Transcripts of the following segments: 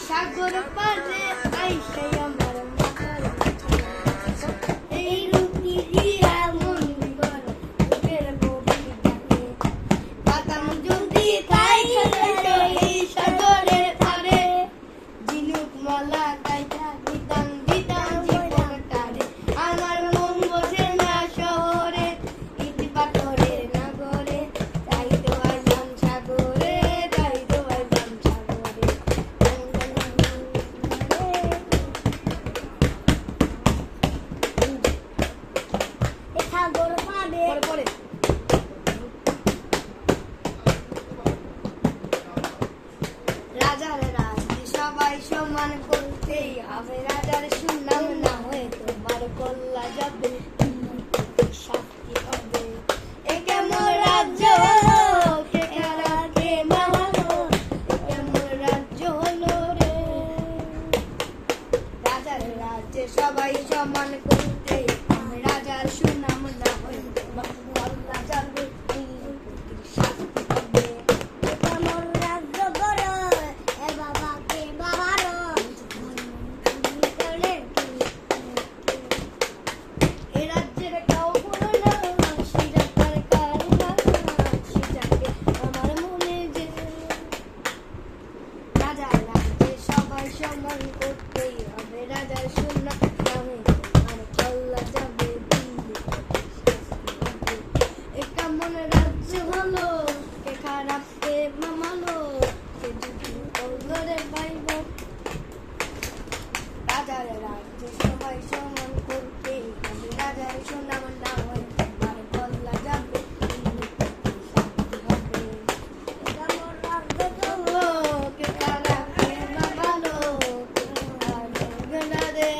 সাগর পারে আইসা আমার মাথার এই রুটি দিয়া মন বিগর বুকের গভীর ডাকে বাতাম যদি তাই খেলে এই সাগরের পারে ঝিনুক মালা গাইতা দিতাম দিতাম জীবনটারে আমার মন বসে না শহরে ইট পাথরের নগরে তাই তো আইলাম সাগরে তাই তো আইলাম সাগরে সাগর পাবে পরে রাজার রাজ সবাই সমান করতেই হবে রাজার সুনাম না হয়ে তোমার কল্লা যাবে শাস্তি হবে এ কেমন রাজ্য হলো কে কারা কে মানো কেমন রাজ্য হলো রে রাজার রাজ্যে সবাই সমান করতেই হবে রাজার সুনাম না হয়ে তোমার কল্লা যাবে শাস্তি হবে এ কেমন রাজ্য গড়ো এ বাবা কে বাবারো এ রাজ্যের কাউ বলো না সিরাকার কারুনা সিরাকে আমার মনে যে রাজার রাজ্যে সবাই সমান করতেই হবে রাজার সুনাম নামে আর কল্লা যাবে এ কেমন রাজ্য হলো কে খারাপ কে মামালো কে যদি কল্লরে পাইব রাজার রাজ্যে সবাই সমান করতেই হবে রাজার সুনাম না হয় তোমার কল্লা যাবে শান্তি হবে কেমন রাজ্য হলো কে খারাপ কে মামালো কে খারাপ রে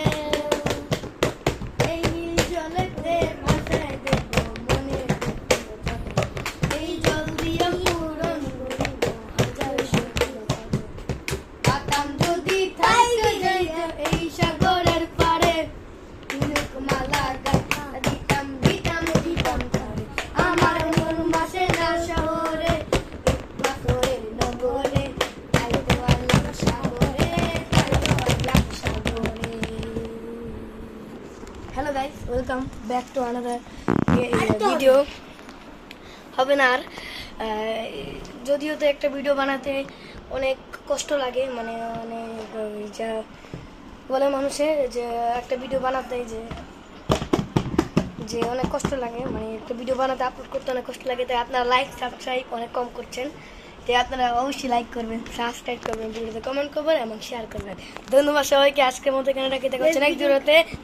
এই নীল জলেতে ভাসায় দেব মনে এই জল দিয়ে পূরণ করিব হাজার স্বপ্ন বাতাম যদি থাইকে যাইতে এই সাগরের পারে ঝিনুক মালা গাইতা দিতাম দিতাম দিতাম তারে আমার মন বাসে না শহরে পাথরের নগরে তাই তো আইলাম সাগরে তাই তো আইলাম সাগরে hello guys welcome back to another video হবে না আর যদিও তো একটা ভিডিও বানাতে অনেক কষ্ট লাগে মানে অনেক যা বলে মানুষে যে একটা ভিডিও বানাতে যে যে অনেক কষ্ট লাগে মানে একটা ভিডিও বানাতে আপলোড করতে অনেক কষ্ট লাগে তাই আপনারা লাইক সাবস্ক্রাইব অনেক কম করছেন তাই আপনারা অবশ্যই লাইক করবেন সাবস্ক্রাইব করবেন ভিডিওতে কমেন্ট করবেন এবং শেয়ার করবেন ধন্যবাদ সবাইকে আজকের মতো এখানে রাখি দেখা হচ্ছে নেক্সট ভিডিওতে